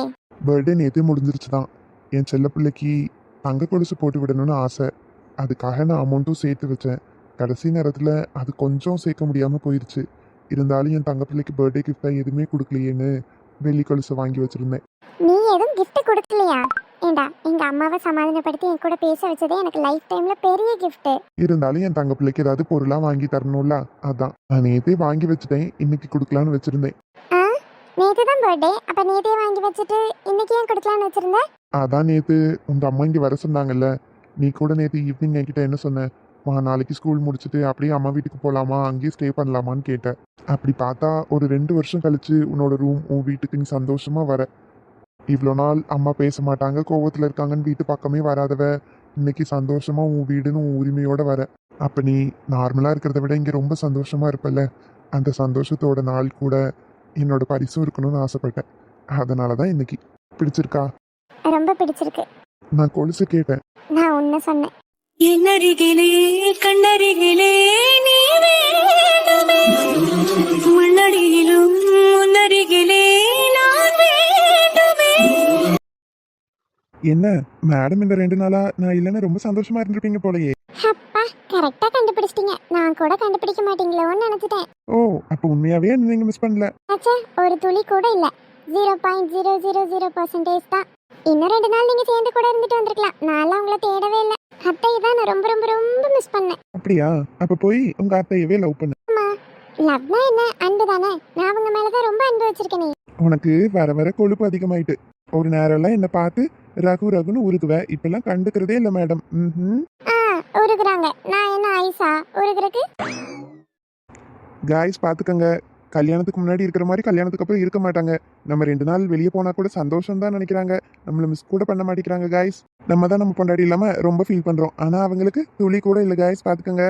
பர்த்டே நேத்தே முடிஞ்சிருச்சு தான். என் செல்ல பிள்ளைக்கு தங்க கொலுசு போட்டு விடணும்னு ஆசை. அதுக்காக நான் அமௌண்ட்டும் சேர்த்து வச்சேன். கடைசி நேரத்தில் அது கொஞ்சம் சேர்க்க முடியாமல் போயிடுச்சு. இருந்தாலும் என் தங்க பிள்ளைக்கு பர்த்டே கிஃப்டாக எதுவுமே கொடுக்கலையேன்னு வெள்ளி கொலுசு வாங்கி வச்சுருந்தேன். நீ எதுவும் கிஃப்ட் கொடுக்கலையா? ஏண்டா, எங்க அம்மாவை சமாதானப்படுத்தி என் கூட பேச வச்சதே எனக்கு லைஃப் டைம்ல பெரிய கிஃப்ட். இருந்தாலும் என் தங்க பிள்ளைக்கு ஏதாவது பொருளாக வாங்கி தரணும்ல, அதான் நான் நேத்தே வாங்கி வச்சுட்டேன். இன்னைக்கு கொடுக்கலான்னு வச்சுருந்தேன். நேத்து தான் பர்த்டே, அப்ப நேத்தே வாங்கி வச்சுட்டு இன்னைக்கு ஏன் கொடுக்கலான்னு வச்சிருந்த? அதான் நேற்று உங்கள் அம்மா இங்கே வர சொன்னாங்கல்ல, நீ கூட நேற்று ஈவினிங் என்கிட்ட என்ன சொன்ன? நாளைக்கு ஸ்கூல் முடிச்சுட்டு அப்படியே அம்மா வீட்டுக்கு போகலாமா, அங்கேயே ஸ்டே பண்ணலாமான்னு கேட்டேன். அப்படி பார்த்தா ஒரு 2 வருஷம் கழிச்சு உன்னோட ரூம் உன் வீட்டுக்கு நீ சந்தோஷமா வர. இவ்வளோ நாள் அம்மா பேச மாட்டாங்க, கோவத்தில் இருக்காங்கன்னு வீட்டு பக்கமே வராதவ இன்னைக்கு சந்தோஷமா உன் வீடுன்னு உன் உரிமையோட வர. அப்போ நீ நார்மலாக இருக்கிறத விட இங்கே ரொம்ப சந்தோஷமா இருப்பல்ல. அந்த சந்தோஷத்தோட நாள் கூட என்னோட பரிசும் இருக்கணும்னு ஆசைப்பட்டேன். அதனால தான் இன்னைக்கு. பிடிச்சிருக்கா? ரொம்ப பிடிச்சிருக்கு. நான் கொலுசு கேட்டேன். நான் உன்ன சொன்னேன். என்னருகிலே கண்ணருகிலே நீ வேண்டுமே, முன்னடியிலும் முன்னருகிலே நான் வேண்டுமே. என்ன மேடம், இந்த 2 நாளா நான் இல்லைன்னு ரொம்ப சந்தோஷமா இருந்திருப்பீங்க போலயே. அப்பா, கரெக்டா கண்டுபிடிச்சிட்டீங்க. நான் கூட கண்டுபிடிக்க மாட்டீங்களோன்னு நினைச்சிட்டேன். ஓ, அப்போ உண்மையாவே நீங்க மிஸ் பண்ணல. அச்சா, ஒரு துளி கூட இல்ல. 0.000% தான். இன்னும் 2 நாள் நீங்க சேர்ந்து கூட இருந்துட்டு வந்திருக்கலாம். நான் உங்களை தேடவே இல்லை. அத்தையை தான் நான் ரொம்ப ரொம்ப ரொம்ப மிஸ் பண்ணேன். அப்படியா? அப்ப போய் உங்க அத்தையவே லவ் பண்ணு. ஆமா, லவ்னா என்ன, அன்பு தானே. நான் அவங்க மேலதான் ரொம்ப அன்பு வச்சிருக்கேனே. உனக்கு வர வர கொழுப்பு அதிகமாயிட்டு. ஒரு நேரம்லாம் என்ன பார்த்து ரகு ரகுன்னு உருகுவ. இப்பெல்லாம் கண்டுக்கிறதே இல்லை மேடம். உருகுறாங்க. நான் என்ன ஐசா உருகுறக்கு? காய்ஸ் பார்த்துக்கங்க, கல்யாணத்துக்கு முன்னாடி இருக்கிற மாதிரி கல்யாணத்துக்கு அப்புறம் இருக்க மாட்டாங்க. நம்ம 2 நாள் வெளியே போனா கூட சந்தோஷம் தான் நினைக்கிறாங்க. நம்மள மிஸ் கூட பண்ண மாட்டேங்கிறாங்க காய்ஸ். நம்ம தான் நம்ம பொண்டாடி இல்லாம ரொம்ப ஃபீல் பண்றோம். ஆனா அவங்களுக்கு துளி கூட இல்லை காய்ஸ், பார்த்துக்கங்க.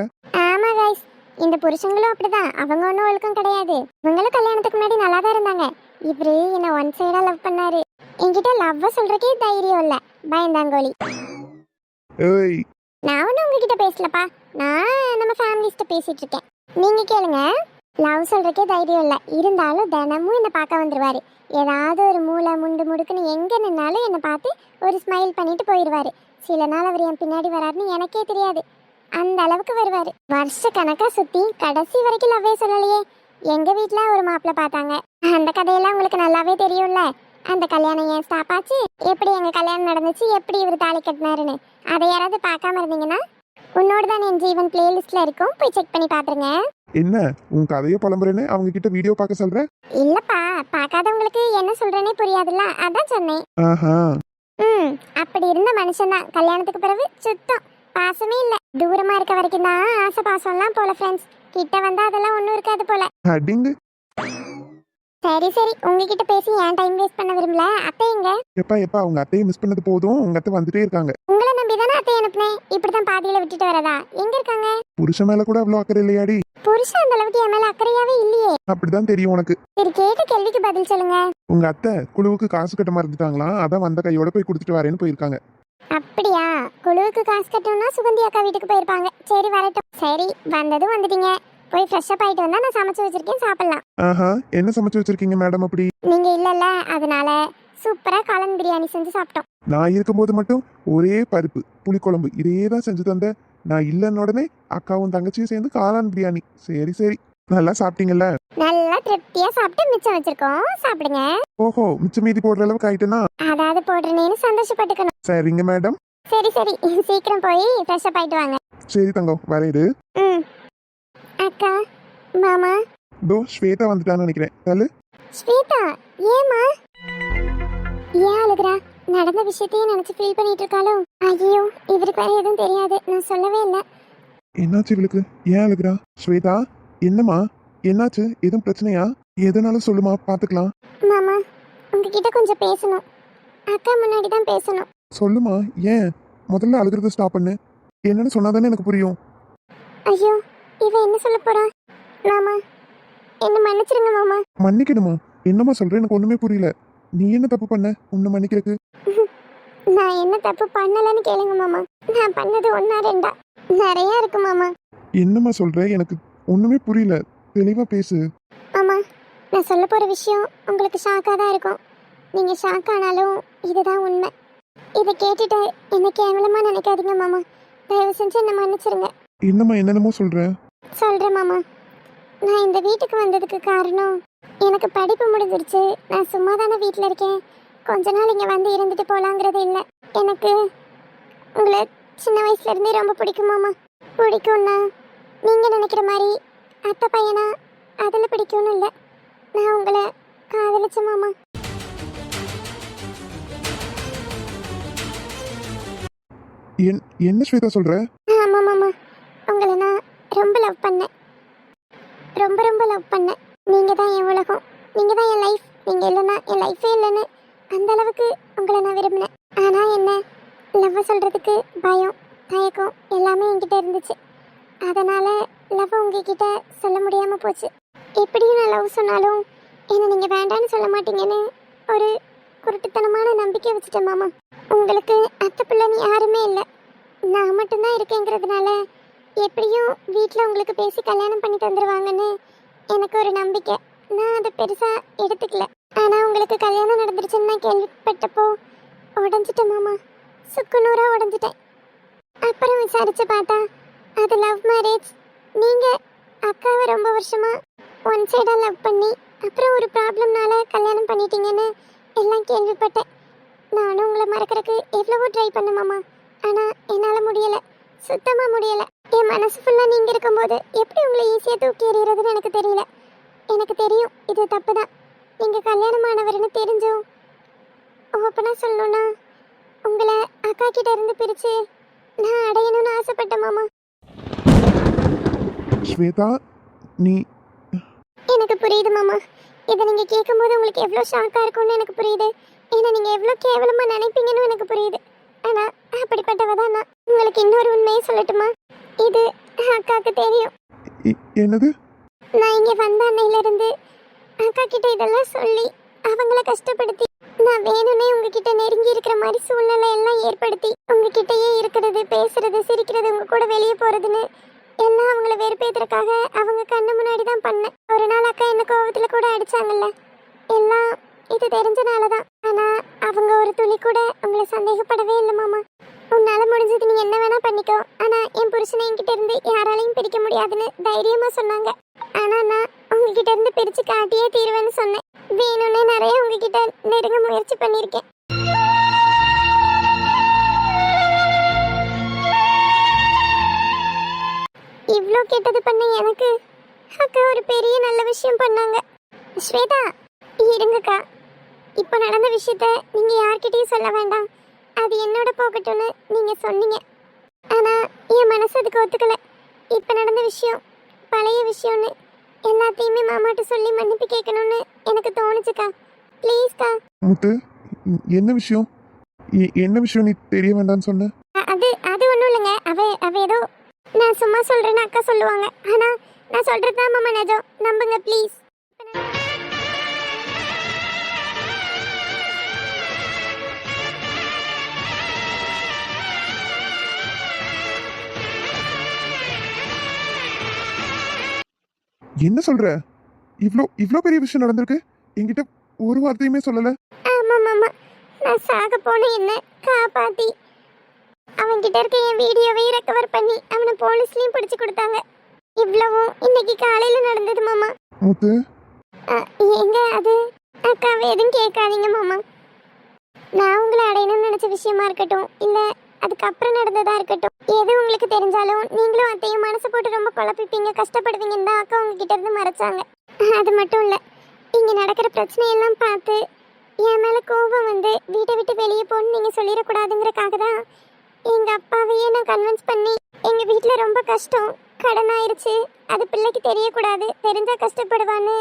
ஆமா காய்ஸ், இந்த புருஷங்களும் அப்படிதான். அவங்க ஒன்றும் ஒழுக்கம் கிடையாது. இவங்களும் கல்யாணத்துக்கு முன்னாடி நல்லா தான் இருந்தாங்க. இவரு என்ன ஒன் சைடா லவ் பண்ணாரு. என்கிட்ட லவ் சொல்றக்கே தைரியம் இல்ல, பயந்தாங்கோலி. ஏய், நான் ஒன்றும் உங்ககிட்ட பேசலப்பா. நான் நம்ம ஃபேமிலிஸ்ட்ட பேசிட்டு இருக்கேன். நீங்க கேளுங்க. லவ் சொல்றக்கே தைரியம் இல்லை, இருந்தாலும் தினமும் என்னை பார்க்க வந்துருவாரு. ஏதாவது ஒரு மூளை முண்டு முடுக்குன்னு எங்க நின்னாலும் என்னை பார்த்து ஒரு ஸ்மைல் பண்ணிட்டு போயிடுவாரு. சில நாள் அவர் என் பின்னாடி வராருன்னு எனக்கே தெரியாது, அந்த அளவுக்கு வருவாரு. வருஷ கணக்கா சுத்தி கடைசி வரைக்கும் லவ்வே சொல்லலையே. எங்க வீட்டுல ஒரு மாப்பிள்ளை பார்த்தாங்க. அந்த கதையெல்லாம் உங்களுக்கு நல்லாவே தெரியும்ல. அந்த கல்யாணம் ஏன் ஸ்டாப் ஆச்சு, எப்படி எங்க கல்யாணம் நடந்துச்சு, எப்படி இவர் தாலி கட்டினாருன்னு. அதை யாராவது பார்க்காம இருந்தீங்கன்னா உன்னோட தான் என் ஜீவன் பிளேலிஸ்ட்ல இருக்கும், போய் செக் பண்ணி பாத்துருங்க. என்ன உன் கதையை புலம்புறேன்னு அவங்க கிட்ட வீடியோ பார்க்க சொல்ற? இல்லப்பா, பார்க்காதவங்களுக்கு என்ன சொல்றேனே புரியாதுல்ல, அதான் சொன்னேன். ஆஹா. அப்படி இருந்த மனுஷன் தான் கல்யாணத்துக்கு பிறகு சுத்தம் பாசமே இல்ல. தூரமா இருக்க வரைக்கும் தான் ஆசை பாசம்லாம் போல ஃப்ரெண்ட்ஸ், கிட்ட வந்தா அதெல்லாம் ஒண்ணும் இருக்காது போல. அடிங்கு. சரி சரி, உங்ககிட்ட பேசி ஏன் டைம் வேஸ்ட் பண்ண விரும்பல. அத்தை எங்க? எப்பா அவங்க அத்தையை மிஸ் பண்ணது போதும், உங்க அத்தை வந்துட்டே இருக்காங்க. உங்களை நம்பி தானே அத்தை அனுப்புனேன், இப்படிதான் பாதியில விட்டுட்டு வரதா? எங்க இருக்காங்க? புருஷன் மேல கூட அவ்வளவு அக்கறை இல்லையாடி? புருஷன் அந்த அளவுக்கு என் மேல அக்கறையாவே இல்லையே. அப்படிதான் தெரியும் உனக்கு. சரி, கேட்ட கேள்விக்கு பதில் சொல்லுங்க. உங்க அத்தை குழுவுக்கு காசு கட்ட மறந்துட்டாங்களாம், அதான் வந்த கையோட போய் கொடுத்துட்டு வரேன்னு போயிருக்காங்க. அப்படியா? குழுவுக்கு காசு கட்டணும்னா சுகந்தி அக்கா வீட்டுக்கு போயிருப்பாங்க. சரி வரட்டும். சரி, வந்ததும் வந்துட்டீங்க, போய் ஃப்ரெஷ் அப் ஆயிட்டு வந்தா நான் சமைச்சு வச்சிருக்கேன், சாப்பிடலாம். ஆஹா, என்ன சமைச்சு வச்சிருக்கீங்க மேடம்? அப்படி நீங்க இல்லல்ல, அதனால சூப்பரா காளான் பிரியாணி செஞ்சு சாப்பிட்டோம். நான் இருக்கும்போது மட்டும் ஒரே பருப்பு புளிக்குழம்பு இதே தான் செஞ்சு தந்த. நான் இல்லைன்னு உடனே அக்காவும் தங்கச்சியும் சேர்ந்து காளான் பிரியாணி. சரி சரி, நல்லா சாப்பிட்டீங்கல்ல? நல்லா திருப்தியா சாப்பிட்டு மிச்சம் வச்சிருக்கோம், சாப்பிடுங்க. ஓஹோ, மிச்சம் மீதி போடுற அளவுக்கு ஆயிட்டேனா? அதாவது போடுறேன்னு சந்தோஷப்பட்டுக்கணும். சரிங்க மேடம். சரி சரி, சீக்கிரம் போய் ஃப்ரெஷ் அப் ஆயிட்டு வாங்க. சரி தங்கம், வரேடு. அக்கா, மாமா. தோ ஸ்வேதா வந்துட்டான்னு நினைக்கிறேன். தள்ளு. ஸ்வேதா, ஏமா ஏன் அழுகுறா? நடந்த விஷயத்தையே நினைச்சு ஃபீல் பண்ணிட்டு இருக்காளோ? ஐயோ, இவருக்கு வேற எதுவும் தெரியாது, நான் சொல்லவே இல்லை. என்னாச்சு இவளுக்கு? ஏன் அழுகுறா? ஸ்வேதா, என்னம்மா என்னாச்சு? எதுவும் பிரச்சனையா? எதுனாலும் சொல்லுமா, பாத்துக்கலாம். மாமா, உங்ககிட்ட கொஞ்சம் பேசணும். அக்கா முன்னாடி தான் பேசணும். சொல்லுமா, ஏன்? முதல்ல அழுகிறத ஸ்டாப் பண்ணு. என்னன்னு சொன்னாதானே எனக்கு புரியும். ஐயோ, இவ என்ன சொல்ல போறா? மாமா, என்ன மன்னிச்சிருங்க மாமா. மன்னிக்கணுமா? என்னம்மா சொல்ற? எனக்கு ஒண்ணுமே புரியல. நீ என்ன தப்பு பண்ண உன்னை மன்னிக்கிறதுக்கு? நான் என்ன தப்பு பண்ணலன்னு கேளுங்க மாமா. நான் பண்ணது ஒன்னா ரெண்டா நிறைய இருக்கு மாமா. என்னம்மா சொல்ற? எனக்கு ஒண்ணுமே புரியல, தெளிவா பேசு. மாமா, நான் சொல்ல போற விஷயம் உங்களுக்கு ஷாக்கா தான் இருக்கும். நீங்க ஷாக் ஆனாலும் இதுதான் உண்மை. இதை கேட்டுட்டு என்ன கேவலமா நினைக்காதீங்க மாமா. தயவு செஞ்சு என்ன மன்னிச்சிருங்க. என்னம்மா என்னென்னமோ சொல்ற? சொல்றேன் மாமா. நான் இந்த வீட்டுக்கு வந்ததுக்கு காரணம், எனக்கு படிப்பு முடிஞ்சிருச்சு, நான் சும்மா தானே வீட்டில் இருக்கேன், கொஞ்ச நாள் இங்கே வந்து இருந்துட்டு போகலாங்கிறது இல்லை. எனக்கு உங்களை சின்ன வயசுல இருந்தே ரொம்ப பிடிக்கும் மாமா. பிடிக்கும்னா நீங்கள் நினைக்கிற மாதிரி அத்தை பையனா அதில் பிடிக்கும்னு இல்லை, நான் உங்களை காதலிச்சேன் மாமா. என்ன ஸ்வேதா சொல்ற? ஆமாம் மாமா, உங்களை நான் ரொம்ப லவ் பண்ணேன், ரொம்ப ரொம்ப லவ் பண்ணேன். நீங்கள் தான் என் உலகம், நீங்கள் தான் என் லைஃப், நீங்கள் இல்லைன்னா என் லைஃபே இல்லைன்னு அந்த அளவுக்கு உங்களை நான் விரும்பினேன். ஆனால் என்ன, லவ்வை சொல்கிறதுக்கு பயம், தயக்கம் எல்லாமே என்கிட்ட இருந்துச்சு. அதனால் லவ் உங்ககிட்ட சொல்ல முடியாமல் போச்சு. எப்படியும் நான் லவ் சொன்னாலும் என்னை நீங்கள் வேண்டான்னு சொல்ல மாட்டீங்கன்னு ஒரு குருட்டுத்தனமான நம்பிக்கை வச்சுட்டேன் மாமா. உங்களுக்கு அத்தை பிள்ளைன்னு யாருமே இல்லை, நான் மட்டும்தான் இருக்கேங்கிறதுனால எப்படியும் வீட்டில் உங்களுக்கு பேசி கல்யாணம் பண்ணி தந்துடுவாங்கன்னு எனக்கு ஒரு நம்பிக்கை. நான் அதை பெருசாக எடுத்துக்கல. ஆனால் உங்களுக்கு கல்யாணம் நடந்துருச்சுன்னு நான் கேள்விப்பட்டப்போ உடஞ்சிட்டேன் மாமா, சுக்குநூறாக உடஞ்சிட்டேன். அப்புறம் விசாரித்து பார்த்தா அது லவ் மேரேஜ். நீங்கள் அக்காவை ரொம்ப வருஷமாக ஒன் சைடாக லவ் பண்ணி அப்புறம் ஒரு ப்ராப்ளம்னால கல்யாணம் பண்ணிட்டீங்கன்னு எல்லாம் கேள்விப்பட்டேன். நானும் உங்களை மறக்கிறதுக்கு எவ்வளவோ ட்ரை பண்ணேன் மாமா, ஆனால் என்னால் முடியலை, சுத்தமாக முடியலை. என் மனசு ஃபுல்லாக நீங்கள் இருக்கும்போது எப்படி உங்களை ஈஸியாக தூக்கி எறிகிறதுன்னு எனக்கு தெரியல. எனக்கு தெரியும் இது தப்பு தான். நீங்கள் கல்யாணமானவர்னு தெரிஞ்சும் ஓப்பனாக சொல்லணும்னா உங்களை அக்கா கிட்ட இருந்து பிரித்து நான் அடையணும்னு ஆசைப்பட்டேன் மாமா. ஸ்வேதா, நீ எனக்கு புரியுது மாமா. இதை நீங்கள் கேட்கும்போது உங்களுக்கு எவ்வளோ ஷாக்காக இருக்கும்னு எனக்கு புரியுது. ஏன்னா நீங்கள் எவ்வளோ கேவலமாக நினைப்பீங்கன்னு எனக்கு புரியுது. ஆனால் அப்படிப்பட்டவ தான் நான். உங்களுக்கு இன்னொரு உண்மையை சொல்லட்டுமா? இது அக்காவுக்கு தெரியும். என்னது? நான் இங்கே வந்த அன்னையிலிருந்து அக்கா கிட்ட இதெல்லாம் சொல்லி அவங்கள கஷ்டப்படுத்தி நான் வேணும்னே உங்ககிட்ட நெருங்கி இருக்கிற மாதிரி சூழ்நிலை எல்லாம் ஏற்படுத்தி உங்ககிட்டயே இருக்கிறது, பேசுறது, சிரிக்கிறது, உங்க கூட வெளியே போறதுன்னு எல்லாம் அவங்கள வெறுப்பேத்துறதுக்காக அவங்க கண்ணு முன்னாடி தான் பண்ணேன். ஒரு நாள் அக்கா என்ன கோவத்துல கூட அடிச்சாங்கல்ல, எல்லாம் இது தெரிஞ்சனால தான். ஆனா அவங்க ஒரு துளி கூட உங்களை சந்தேகப்படவே இல்லை மாமா. உன்னால முடிஞ்சது நீ என்ன வேணா பண்ணிக்கோ, ஆனா என் புருஷனை என்கிட்ட இருந்து யாராலையும் பிரிக்க முடியாதுன்னு தைரியமா சொன்னாங்க. ஆனா நான் உங்ககிட்ட இருந்து பிரிச்சு காட்டியே தீருவேன்னு சொன்னேன். வேணும்னே நிறைய உங்ககிட்ட நெருங்க முயற்சி பண்ணியிருக்கேன். இவ்வளோ கெட்டது பண்ண எனக்கு அக்கா ஒரு பெரிய நல்ல விஷயம் பண்ணாங்க. ஸ்வேதா இருங்கக்கா, இப்போ நடந்த விஷயத்த நீங்க யார்கிட்டயும் சொல்ல வேண்டாம், அது என்னோட போகட்டும்னு நீங்க சொன்னீங்க. ஆனா என் மனசு அதுக்கு ஒத்துக்கல. இப்போ நடந்த விஷயம் பழைய விஷயம்னு எல்லாத்தையுமே மாமாட்ட சொல்லி மன்னிப்பு கேட்கணும்னு எனக்கு தோணுச்சுக்கா. ப்ளீஸ்க்கா. முத்து, என்ன விஷயம்? என்ன விஷயம் நீ தெரிய வேண்டாம்னு சொன்ன? அது அது ஒன்றும் இல்லைங்க. அவ ஏதோ நான் சும்மா சொல்றேன்னு அக்கா சொல்லுவாங்க. ஆனா நான் சொல்றது தான் மாமா நிஜம், நம்புங்க ப்ளீஸ். என்ன சொல்ற? இவ்ளோ இவ்ளோ பெரிய விஷயம் நடந்திருக்கு, என்கிட்ட ஒரு வார்த்தையுமே சொல்லல. ஆமா மாமா, நான் சாக போன என்ன காப்பாத்தி அவன்கிட்ட இருக்க என் வீடியோவை ரெக்கவர் பண்ணி அவனை போலீஸ்லயும் பிடிச்சு கொடுத்தாங்க. இவ்வளவும் இன்னைக்கு காலையில நடந்தது மாமா. முத்து, எங்க அது அக்காவை எதுவும் கேட்காதீங்க மாமா. நான் உங்களை அடையணும்னு நினைச்ச விஷயமா இருக்கட்டும், இல்ல அதுக்கப்புறம் நடந்ததா இருக்கட்டும், எது உங்களுக்கு தெரிஞ்சாலும் நீங்களும் அத்தையும் மனசு போட்டு ரொம்ப குழப்பிப்பீங்க, கஷ்டப்படுவீங்கன்னு தான் அக்கா உங்ககிட்ட இருந்து மறைச்சாங்க. அது மட்டும் இல்ல, இங்க நடக்கிற பிரச்சனையெல்லாம் பார்த்து என் மேல கோபம் வந்து வீட்டை விட்டு வெளியே போன்னு நீங்க சொல்லிடக்கூடாதுங்கிறக்காக தான் எங்க அப்பாவையே நான் கன்வின்ஸ் பண்ணி எங்க வீட்டுல ரொம்ப கஷ்டம், கடன் ஆயிருச்சு, அது பிள்ளைக்கு தெரியக்கூடாது, தெரிஞ்சா கஷ்டப்படுவான்னு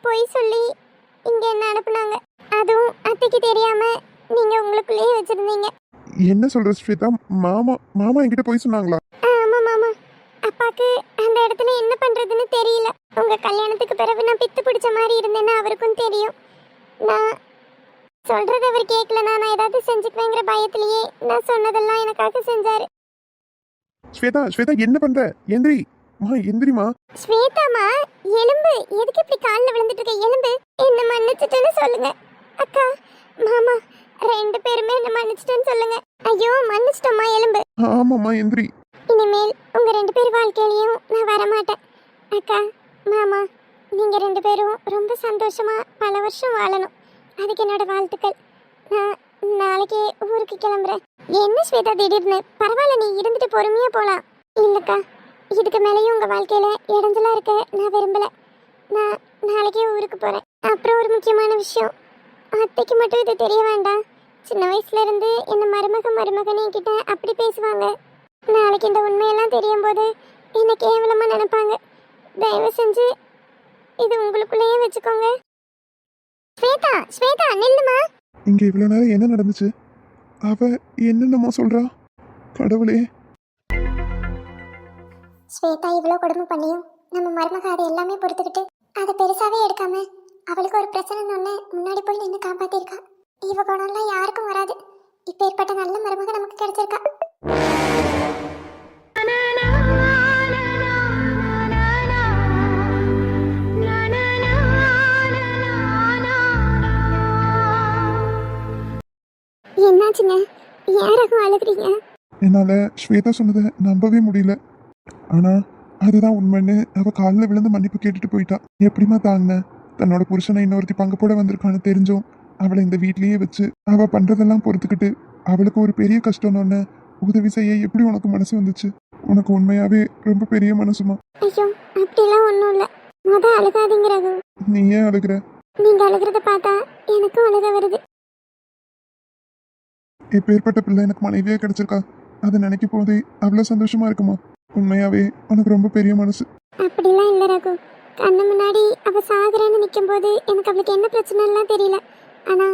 பொய் சொல்லி இங்க என்ன அனுப்புனாங்க. அதுவும் அத்தைக்கு தெரியாம நீங்க உங்களுக்குள்ளேயே வச்சிருந்தீங்க. என்ன சொல்ற ஸ்வேதா? மாமா மாமா என்கிட்ட போய் சொன்னாங்களா? ஆமா மாமா, அப்பாக்கு அந்த இடத்துல என்ன பண்றதுன்னு தெரியல. உங்க கல்யாணத்துக்கு பிறகு நான் பித்து பிடிச்ச மாதிரி இருந்தேன்னு அவருக்கும் தெரியும். நான் சொல்றது அவர் கேட்கலனா நான் ஏதாவது செஞ்சுக்குவேங்கிற பயத்திலேயே நான் சொன்னதெல்லாம் எனக்காக செஞ்சாரு. ஸ்வேதா ஸ்வேதா என்ன பண்ற? எந்திரி மா, எந்திரிமா. ஸ்வேதாமா, எலும்பு எதுக்கு இப்படி காலில் விழுந்துட்டு இருக்க? எலும்பு என்ன மன்னிச்சிட்டுன்னு சொல்லுங்க. அக்கா மாமா ரெண்டு பேருமே என்ன மன்னிச்சிட்டுன்னு சொல்லுங்க. ஐயோ மன்னிச்சிட்டோமா எலும்பு. ஆமாம்மா, எந்திரி. இனிமேல் உங்க ரெண்டு பேர் வாழ்க்கையிலையும் நான் வரமாட்டேன். அக்கா மாமா, நீங்க ரெண்டு பேரும் ரொம்ப சந்தோஷமா பல வருஷம் வாழணும், அதுக்கு என்னோட வாழ்த்துக்கள். நான் நாளைக்கு ஊருக்கு கிளம்புறேன். என்ன ஸ்வேதா திடீர்னு? பரவாயில்ல, நீ இருந்துட்டு பொறுமையா போலாம். இல்லக்கா, இதுக்கு மேலேயும் உங்க வாழ்க்கையில இடைஞ்சலா இருக்க நான் விரும்பல. நான் நாளைக்கே ஊருக்கு போறேன். அப்புறம் ஒரு முக்கியமான விஷயம், அத்தைக்கு மட்டும் இது தெரிய வேண்டாம். சின்ன வயசுல இருந்து என்ன மருமகன் என்கிட்ட அப்படி பேசுவாங்க. நாளைக்கு இந்த உண்மையெல்லாம் தெரியும் போது என்ன கேவலமா நினைப்பாங்க. தயவு செஞ்சு இது உங்களுக்குள்ளேயே வச்சுக்கோங்க. ஸ்வேதா ஸ்வேதா நில்லுமா. இங்க இவ்வளவு நேரம் என்ன நடந்துச்சு? அவ என்னென்னமோ சொல்றா. கடவுளே. ஸ்வேதா இவ்வளோ கொடுமை பண்ணியும் நம்ம மருமக அதை எல்லாமே பொறுத்துக்கிட்டு அதை பெருசாவே எடுக்காம அவளுக்கு ஒரு பிரச்சனைன்னு முன்னாடி போய் நின்று காப்பாத்திருக்கா. இவ குணம்லாம் யாருக்கும் வராது. இப்ப ஏற்பட்ட நல்ல மருமக நமக்கு கிடைச்சிருக்கா. என்னாச்சுங்க? யாராகும் அழுகுறீங்க? என்னால ஸ்வேதா சொன்னதை நம்பவே முடியல. ஆனா அதுதான் உண்மைன்னு அவ காலில் விழுந்து மன்னிப்பு கேட்டுட்டு போயிட்டா. எப்படிமா தாங்கின? தன்னோட புருஷனை இன்னொருத்தி பங்கு போட வந்திருக்கான்னு தெரிஞ்சும் அவளை இந்த வீட்லயே வச்சு அவ பண்றதெல்லாம் பொறுத்துக்கிட்டு அவளுக்கு ஒரு பெரிய கஷ்டம்னு உதவி செய்ய எப்படி உனக்கு மனசு வந்துச்சு? உனக்கு உண்மையாவே ரொம்ப பெரிய மனசுமா. ஐயோ அப்படிலாம் ஒன்றும் இல்லை. அழுகாதீங்க ரகு. நீ ஏன் அழுகிற? நீங்க அழுகிறத பார்த்தா எனக்கும் அழுக வருது. எப்பேற்பட்ட பிள்ளை எனக்கு மனைவியே கிடைச்சிருக்கா, அதை நினைக்கும் போதே அவ்வளவு சந்தோஷமா இருக்குமா. உண்மையாவே உனக்கு ரொம்ப பெரிய மனசு. அப்படிலாம் இல்லை ரகு. கண்ணு முன்னாடி அவ சாகுறேன்னு நிற்கும் போது எனக்கு அவளுக்கு என்ன பிரச்சனைலாம் தெரியல. ஆனா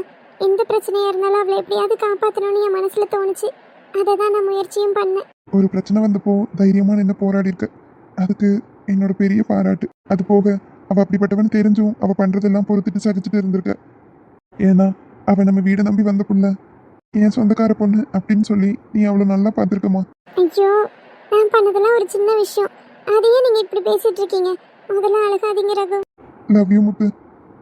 எந்த பிரச்சனையா இருந்தாலும் அவளை எப்படியாவது காப்பாற்றணும்னு என் மனசுல தோணுச்சு. அதை தான் நான் முயற்சியும் பண்ணேன். ஒரு பிரச்சனை வந்தப்போ தைரியமா நின்று போராடி இருக்க, அதுக்கு என்னோட பெரிய பாராட்டு. அது போக அவ அப்படிப்பட்டவன் தெரிஞ்சும் அவ பண்றதெல்லாம் பொறுத்துட்டு சகிச்சுட்டு இருந்திருக்க. ஏன்னா அவ நம்ம வீடை நம்பி வந்த புள்ள, என் சொந்தக்கார பொண்ணு அப்படின்னு சொல்லி நீ அவ்வளோ நல்லா பார்த்துருக்கமா. ஐயோ நான் பண்ணதெல்லாம் ஒரு சின்ன விஷயம், அதையே நீங்க இப்படி பேசிட்டு இருக்கீங்க. முதல்ல அழுகாதீங்க ரகு. லவ் யூ முத்து.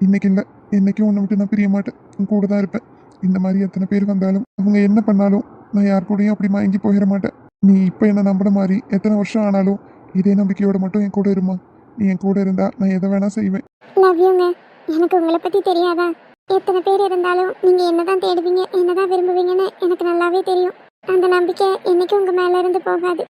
இன்னைக்கு இல்லை, என்னைக்கும் உன்னை விட்டு நான் பிரிய மாட்டேன், உன் கூட தான் இருப்பேன். இந்த மாதிரி எத்தனை பேர் வந்தாலும் அவங்க என்ன பண்ணாலும் நான் யார் கூடயும் அப்படி மயங்கி போயிட மாட்டேன். நீ இப்போ என்ன நம்பின மாதிரி எத்தனை வருஷம் ஆனாலும் இதே நம்பிக்கையோட மட்டும் என் கூட இருமா. நீ என் கூட இருந்தா நான் எதை வேணா செய்வேன். லவ் யூங்க. எனக்கு உங்களை பத்தி தெரியாதா? எத்தனை பேர் இருந்தாலும் நீங்க என்னதான் தேடுவீங்க, என்னதான் விரும்புவீங்கன்னு எனக்கு நல்லாவே தெரியும். அந்த நம்பிக்கை என்னைக்கும் உங்க மேல இருந்து போகாது.